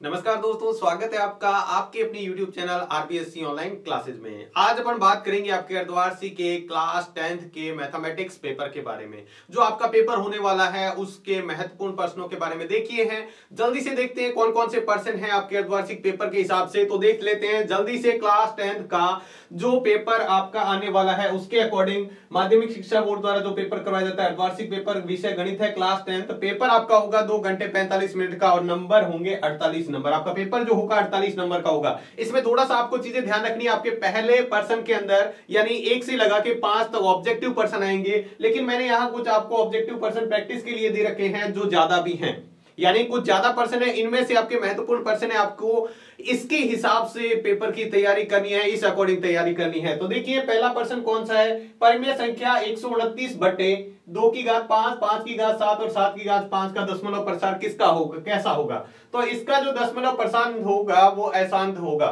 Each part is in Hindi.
नमस्कार दोस्तों, स्वागत है आपका आपके अपनी YouTube channel RPSC online classes में। आज अपन बात करेंगे आपके अर्धवार्षिक के क्लास 10th के मैथमेटिक्स पेपर के बारे में। जो आपका पेपर होने वाला है उसके महत्वपूर्ण प्रश्नों के बारे में देखिए हैं। जल्दी से देखते हैं कौन कौन से पर्सन हैं आपके अर्धवार्षिक पेपर के हिसाब से। तो देख लेते हैं जल्दी से क्लास 10th का जो पेपर आपका आने वाला है उसके अकॉर्डिंग माध्यमिक शिक्षा बोर्ड द्वारा जो पेपर करवाया जाता है अर्धवार्षिक पेपर, विषय गणित है, क्लास 10th। पेपर आपका होगा 2 घंटे 45 मिनट का और नंबर होंगे 48 नंबर। आपका पेपर जो होगा 48 नंबर का होगा। इसमें थोड़ा सा आपको चीजें ध्यान रखनी है। आपके पहले पर्सन के अंदर यानी 1 से लगा के 5 तक ऑब्जेक्टिव पर्सन आएंगे, लेकिन मैंने यहां कुछ आपको ऑब्जेक्टिव पर्सन प्रैक्टिस के लिए दे रखे हैं जो ज्यादा भी हैं, यानी कुछ ज्यादा पर्सन है। इनमें से आपके महत्वपूर्ण पर्सन है, आपको इसके हिसाब से पेपर की तैयारी करनी है, इस अकॉर्डिंग तैयारी करनी है। तो देखिए पहला पर्सन कौन सा है। परिमेय संख्या 129 बटे 2 की घात 5, 5 की घात 7 और 7 की घात 5 का दशमलव प्रसार किसका होगा, कैसा होगा। तो इसका जो दशमलव प्रसार होगा वो अशांत होगा।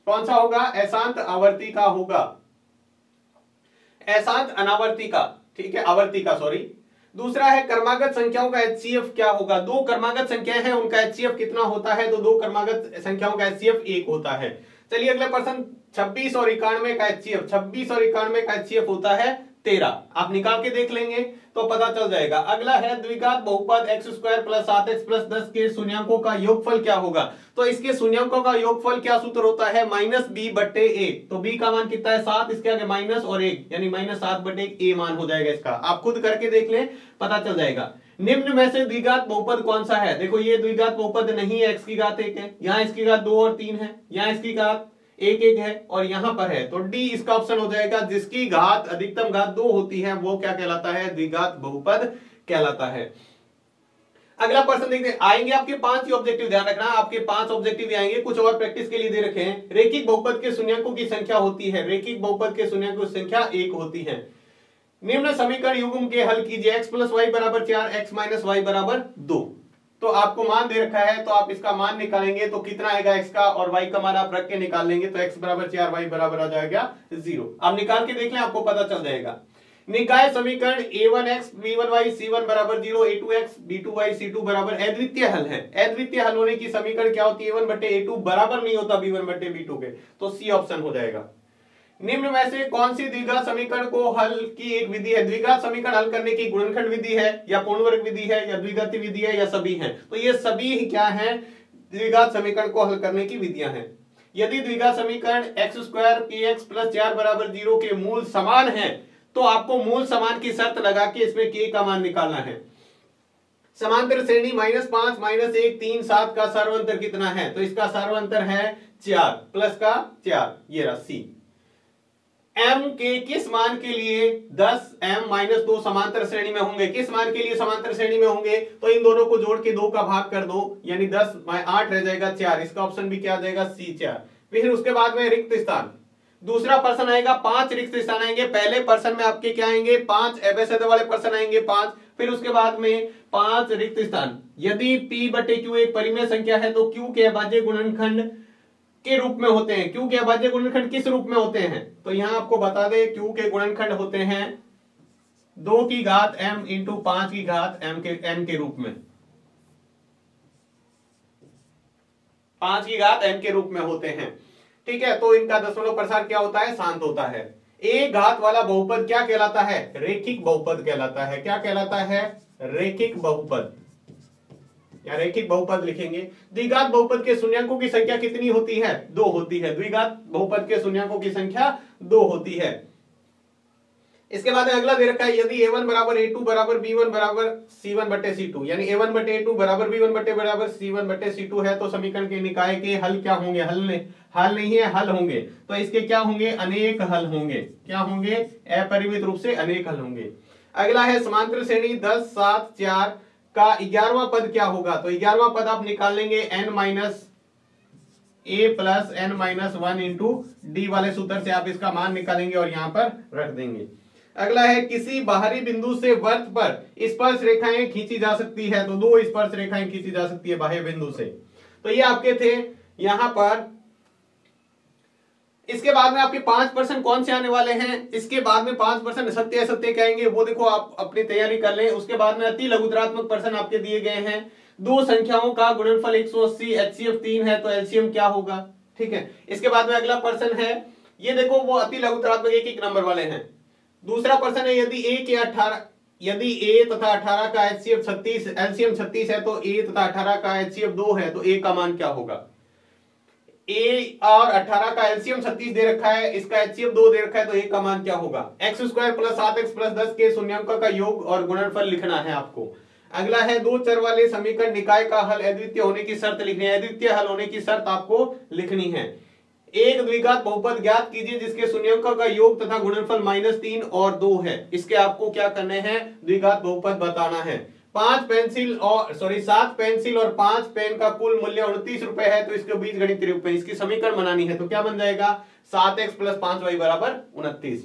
कौन सा होगा, अशांत आवर्ती का होगा, अशांत अनावर्ती का, ठीक है, आवर्ती का, सॉरी। दूसरा है क्रमागत संख्याओं का एचसीएफ क्या होगा। 2 क्रमागत संख्याएं हैं, उनका एचसीएफ कितना होता है। तो 2 क्रमागत संख्याओं का एचसीएफ 1 होता है। चलिए अगला प्रश्न 26 और 91 का एचसीएफ, 26 और 91 का एचसीएफ होता है 13। आप निकाल के देख लेंगे तो पता चल जाएगा। अगला है द्विघात बहुपद x² + 7x + 10 के शून्यांकों का योगफल क्या होगा। तो इसके शून्यांकों का योगफल क्या सूत्र होता है, -b/a। तो b का मान कितना है 7, इसके आगे माइनस और 1 यानी -7/1 a मान हो जाएगा इसका। आप खुद करके देख लें, पता चल जाएगा। निम्न में से द्विघात बहुपद कौन सा है। देखो ये द्विघात बहुपद नहीं है, x की घात 1 है, यहाँ इसकी घात 2 और 3 है, यहाँ इसकी घात 1 है और यहां पर है। तो डी इसका ऑप्शन हो जाएगा। जिसकी घात अधिकतम घात 2 होती है वो क्या कहलाता है, द्विघात बहुपद कहलाता है। अगला प्रश्न देखते हैं। आएंगे आपके 5 ही ऑब्जेक्टिव, ध्यान रखना आपके 5 ऑब्जेक्टिव आएंगे। कुछ और प्रैक्टिस के लिए दे रखे हैं। रेखिक बहुपद के शून्यांकों की संख्या होती है, रेखिक बहुपद के शून्यांकों की संख्या 1 होती है। निम्न समीकरण युग्म के हल कीजिए। x + y = 4, x - y = 2। तो आपको मान दे रखा है तो आप इसका मान निकालेंगे तो कितना आएगा x का, और y का मान आप रख के निकाल लेंगे तो x = 4, y बराबर आ जाएगा 0। आप निकाल के देख लें, आपको पता चल जाएगा। निकाय समीकरण a1x b1y c1 = 0, a2x b2y c2 = अद्वितीय हल है। अद्वितीय हल होने की समीकरण क्या होती है, a1/a2 बराबर नहीं होता b1/b2 के, तो सी ऑप्शन हो जाएगा। निम्न में से कौन सी द्विघात समीकरण को हल की एक विधि है। द्विघात समीकरण हल करने की गुणनखंड विधि है या पूर्ण वर्ग विधि है या द्विघाती विधि है या सभी हैं। तो ये सभी क्या हैं, द्विघात समीकरण को हल करने की विधियां हैं। यदि द्विघात समीकरण x² kx + 4 = 0 के मूल समान है तो आपको मूल समान की शर्त लगा के इसमें k का मान निकालना है। समांतर श्रेणी -5 -1 3 7 का सर्वांतर कितना है। तो इसका सर्वांतर है 4 प्लस का 4, ये रहा c। m के किस मान के लिए 10 m - 2 समांतर श्रेणी में होंगे, किस मान के लिए समांतर श्रेणी में होंगे। तो इन दोनों को जोड़ के 2 का भाग कर दो यानी 10 8 रह जाएगा 4। इसका ऑप्शन भी क्या आ जाएगा, C 4। फिर उसके बाद में रिक्त स्थान, दूसरा पर्सन आएगा 5 रिक्त स्थान आएंगे। पहले पर्सन में आपके क्या आएंगे 5 एबेसिड वाले पर्सन आएंगे 5, फिर उसके बाद में 5 रिक्त स्थान। यदि p/q एक परिमेय संख्या है तो q के अभाज्य गुणनखंड के रूप में होते हैं। q के अभाज्य गुणनखंड किस रूप में होते हैं, तो यहां आपको बता दें q के गुणनखंड होते हैं 2 की घात m × 5 की घात m के रूप में, 5 की घात m के रूप में होते हैं। ठीक है, तो इनका दशमलव प्रसार क्या होता है, शांत होता है। एक घात वाला बहुपद क्या कहलाता है, रेखिक बहुपद कहलाता है। क्या कहलाता है, रेखिक बहुपद या रेखिक बहुपद लिखेंगे। द्विघात बहुपद के शून्यांकों की संख्या कितनी होती है, 2 होती है। द्विघात बहुपद के शून्यांकों की संख्या 2 होती है। इसके बाद अगला दे रखा है। यदि a1 = a2 = b1 = c1/c2 यानी a1/a2 = b1 = c1/c2 है तो समीकरण के निकाय के हल क्या होंगे, हल नहीं है, हल होंगे। तो इसके क्या होंगे, अनेक हल होंगे। क्या होंगे, अपरिमित रूप से अनेक हल होंगे। अगला है समांतर श्रेणी 10 7 4 का 11वां पद क्या होगा। तो 11वां पद आप निकाल लेंगे n - a + n - 1 × d वाले सूत्र से आप इसका मान निकालेंगे और यहां पर रख देंगे। अगला है किसी बाहरी बिंदु से वृत्त पर स्पर्श रेखाएं खींची जा सकती है। तो 2 स्पर्श रेखाएं खींची जा सकती है बाह्य बिंदु से। तो ये आपके थे यहां पर। इसके बाद में आपके 5% कौन से आने वाले हैं, इसके बाद में 5% सत्य असत्य कहेंगे, वो देखो आप अपनी तैयारी कर लें। उसके बाद में अति लघुतरात्मक प्रश्न आपके दिए गए हैं। दो संख्याओं का गुणनफल 180, HCF 3 है तो एलसीएम क्या होगा। ठीक है, इसके बाद में अगला प्रश्न है, ये देखो वो अति लघुतरात्मक एक एक नंबर वाले हैं। दूसरा प्रश्न है, यदि a तथा 18 का HCF 36, एलसीएम 36 है तो a तथा 18 का HCF 2 है तो a का मान क्या होगा। a और 18 का एलसीएम 36 दे रखा है, इसका HCF 2 दे रखा है तो a का मान क्या होगा। x square plus 7x plus 10 के शून्यांकों का योग और गुणनफल लिखना है आपको। अगला है, दो चर वाले समीकरण निकाय का हल अद्वितीय होने की शर्त लिखनी है। अद्वितीय हल होने की शर्त आपको लिखनी है। एक द्विघात बहुपद ज्ञात कीजिए जिसके शून्यांकों का योग तथा गुणनफल -3 और 2 है। इसके आपको क्या करने हैं, द्विघात बहुपद बताना है। 7 पेंसिल और 5 पेन का कुल मूल्य 29 रुपए है तो इसके बीजगणित रूप में इसकी समीकरण बनानी है। तो क्या बन जाएगा, 7x प्लस 5y बराबर 29।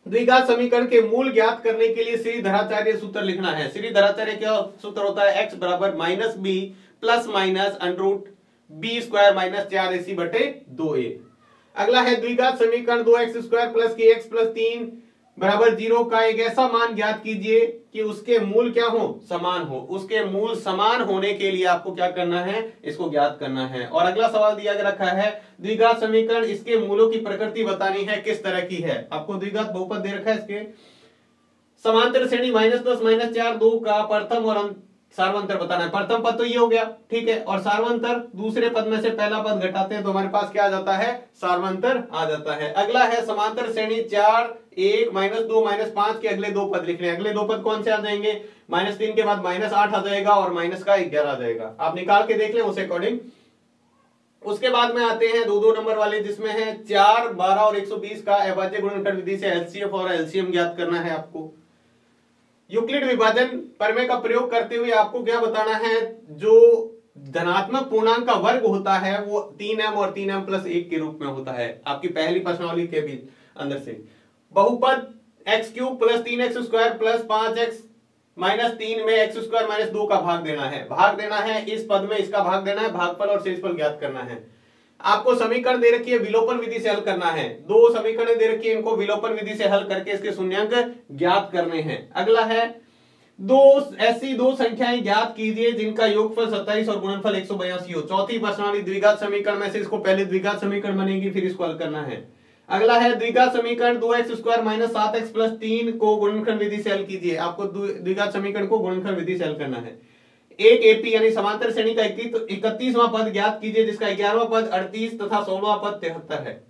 द्विघात समीकरण के मूल ज्ञात करने के लिए श्रीधराचार्य सूत्र लिखना है। श्रीधराचार्य क्या सूत्र होता है, x बराबर -b plus minus √b square minus 4ac बटे 2a। अगला है, द्विघात समीकरण 2x square plus kx plus 3 बराबर 0 का एक ऐसा मान ज्ञात कीजिए कि उसके मूल क्या हो, समान हो। उसके मूल समान होने के लिए आपको क्या करना है, इसको ज्ञात करना है। और अगला सवाल दिया रखा है, द्विघात समीकरण इसके मूलों की प्रकृति बतानी है, किस तरह की है। आपको द्विघात बहुपद दे रखा है, इसके समांतर श्रेणी -10 -4 2 का प्रथम और सार्वंतर बताना है। प्रथम पद तो ये हो गया, ठीक है, और सार्वंतर दूसरे पद में से पहला पद घटाते हैं तो हमारे पास क्या आ जाता है, सार्वंतर आ जाता है। अगला है, समांतर श्रेणी 4 1 -2 -5 के अगले दो पद लिखने हैं। अगले दो पद कौन से आ जाएंगे, -3 के बाद -8 आ जाएगा और -11 आ जाएगा। आप निकाल के देख लें उस अकॉर्डिंग। उसके बाद में आते हैं 2-2 नंबर वाले, जिसमें है 4 12 और 120 का अभाज्य गुणनखंड विधि से HCF और LCM ज्ञात करना है आपको। यूक्लिड विभाजन प्रमेय का प्रयोग करते हुए आपको क्या बताना है, जो धनात्मक पूर्णांक का वर्ग होता है वो 3m और 3m प्लस 1 के रूप में होता है। आपकी पहली प्रश्नावली के भी अंदर से बहुपद x³ plus 3x square plus 5x minus 3 में x स्क्वायर माइनस 2 का भाग देना है। भाग देना है, इस पद में इसका भाग देना है, भागफल और शेषफल ज्ञात करना है। आपको समीकरण दे रखी है, विलोपन विधि से हल करना है। दो समीकरण दे रखी है, इनको विलोपन विधि से हल करके इसके शून्यांक ज्ञात करने हैं। अगला है, ऐसी दो संख्याएं ज्ञात कीजिए जिनका योगफल 27 और गुणनफल 182 हो। चौथी प्रश्नावली द्विघात समीकरण में से इसको पहले द्विघात समीकरण बनेगी, फिर इसको हल करना है। अगला है, द्विघात समीकरण 2x square minus 7x plus 3 को गुणनखंड विधि से हल कीजिए। आपको द्विघात समीकरण को गुणनखंड विधि से हल करना है। एक एपी यानी समांतर श्रेणी का 31वां पद ज्ञात कीजिए जिसका 11वां पद 38 तथा 16वां पद 73 है।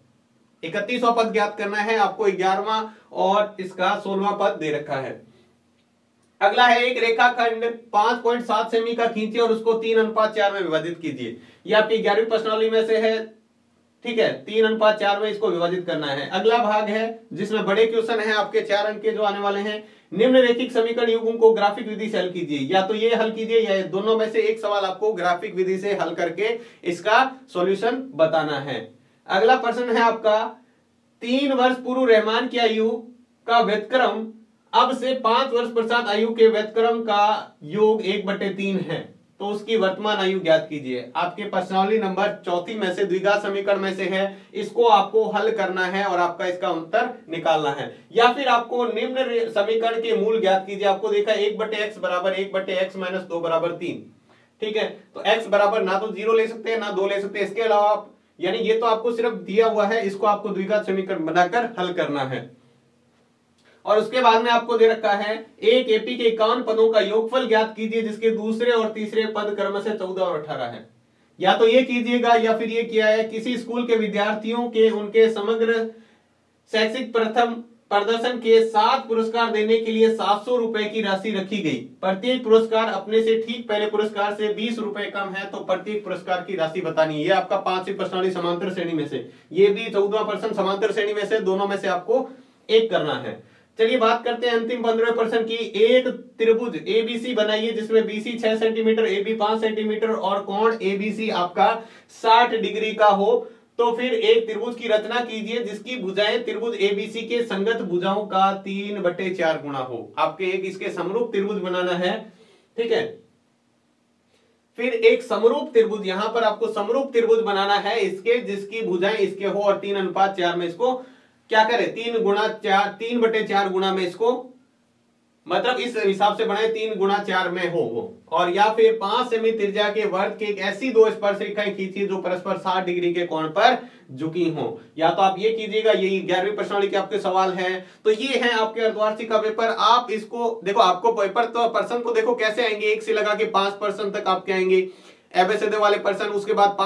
31वां पद ज्ञात करना है आपको, 11वां और इसका 16वां पद दे रखा है। अगला है, एक रेखाखंड 5.7 सेमी का खींचिए और उसको 3:4 में विभाजित कीजिए। यह आपकी 11वीं प्रश्नावली में से है, ठीक है, 3:4 में इसको विभाजित करना है। अगला भाग है जिसमें बड़े क्वेश्चन है आपके 4 अंक के जो आने वाले हैं। निम्नलिखित समीकरण युग्म को ग्राफिक विधि से हल कीजिए। या तो ये हल कीजिए या दोनों में से एक सवाल आपको ग्राफिक विधि से हल करके इसका सॉल्यूशन बताना है। अगला प्रश्न है आपका, 3 वर्ष पूर्व रहमान की आयु का व्यतक्रम अब से 5 वर्ष पश्चात आयु के व्यतक्रम का योग 1/3 है, तो उसकी वर्तमान आयु ज्ञात कीजिए। आपके प्रश्नावली नंबर 4 में से द्विघात समीकरण में से है, इसको आपको हल करना है और आपका इसका उत्तर निकालना है। या फिर आपको निम्न समीकरण के मूल ज्ञात कीजिए। आपको देखा 1/x बराबर 1/x माइनस 2 बराबर 3, ठीक है, तो x बराबर ना तो 0 ले सकते हैं ना 2 ले सकते हैं। इसके अलावा आप, यानी ये तो आपको सिर्फ दिया हुआ है, इसको आपको द्विघात समीकरण बनाकर हल करना है। और उसके बाद में आपको दे रखा है, एक एपी के 51 पदों का योगफल ज्ञात कीजिए जिसके दूसरे और तीसरे पद क्रम से 14 और 18 है। या तो ये कीजिएगा या फिर ये किया है, किसी स्कूल के विद्यार्थियों के उनके समग्र शैक्षिक प्रथम प्रदर्शन के 7 पुरस्कार देने के लिए 700 रुपए की राशि रखी गई। प्रत्येक पुरस्कार अपने से ठीक पहले पुरस्कार से 20 रुपए कम है, तो प्रत्येक पुरस्कार की राशि बतानी है। ये आपका 5वीं प्रश्नावली समांतर श्रेणी में से, ये भी 14वां प्रश्न समांतर श्रेणी में से, दोनों में से आपको एक करना है। चलिए बात करते हैं अंतिम 15वें प्रश्न की। एक त्रिभुज ABC बनाइए जिसमें BC 6 सेंटीमीटर, AB 5 सेंटीमीटर और कोण ABC आपका 60 डिग्री का हो। तो फिर एक त्रिभुज की रचना कीजिए जिसकी भुजाएं त्रिभुज ABC के संगत भुजाओं का 3/4 गुना हो। आपके एक इसके समरूप त्रिभुज बनाना है, ठीक है। फिर एक समरूप त्रिभुज, यहां पर आपको समरूप त्रिभुज बनाना है इसके, जिसकी भुजाएं इसके हो और 3:4 में इसको क्या करें, 3/4 गुना में इसको मतलब इस हिसाब से बनाए 3 गुणा 4 में हो वो, और या फिर 5 सेमी त्रिज्या के वर्त के एक ऐसी दो स्पर्श रेखाएं खींचिए जो परस्पर 60 डिग्री के कोण पर झुकी हो। या तो आप ये कीजिएगा, यही 11वीं प्रश्नावली के आपके सवाल हैं। तो ये है आपके अर्धवार्षिक का पेपर। आप इसको देखो, आपको पेपर तो पर्सन को देखो कैसे आएंगे, 1 से लगा के 5% तक आपके आएंगे एबीसीडी वाले पर्सन, उसके बाद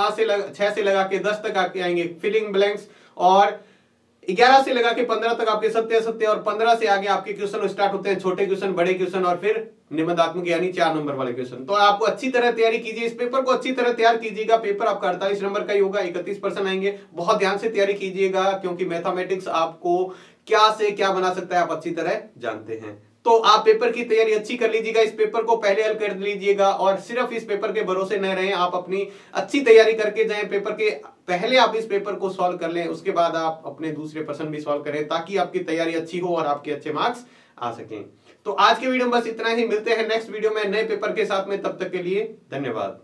6 से लगा के 10 तक आपके आएंगे फिलिंग ब्लैंक्स, और 11 से लगा के 15 तक आपके सत्य असत्य, और 15 से आगे आपके क्वेश्चन स्टार्ट होते हैं, छोटे क्वेश्चन, बड़े क्वेश्चन, और फिर निबंधात्मक यानी 4 नंबर वाले क्वेश्चन। तो आपको अच्छी तरह तैयारी कीजिए, इस पेपर को अच्छी तरह तैयार कीजिएगा। पेपर आपका 48 नंबर का ही होगा, 31% आएंगे। बहुत ध्यान से तैयारी कीजिएगा, क्योंकि मैथमेटिक्स आपको क्या से क्या बना सकता है आप अच्छी तरह जानते हैं। तो आप पेपर की तैयारी अच्छी कर लीजिएगा, इस पेपर को पहले हल कर लीजिएगा, और सिर्फ इस पेपर के भरोसे न रहें, आप अपनी अच्छी तैयारी करके जाएं। पेपर के पहले आप इस पेपर को सॉल्व कर लें, उसके बाद आप अपने दूसरे प्रश्न भी सॉल्व करें, ताकि आपकी तैयारी अच्छी हो और आपके अच्छे मार्क्स आ सकें। तो आज के वीडियो में बस इतना ही, मिलते हैं नेक्स्ट वीडियो में नए पेपर के साथ में, तब तक के लिए धन्यवाद।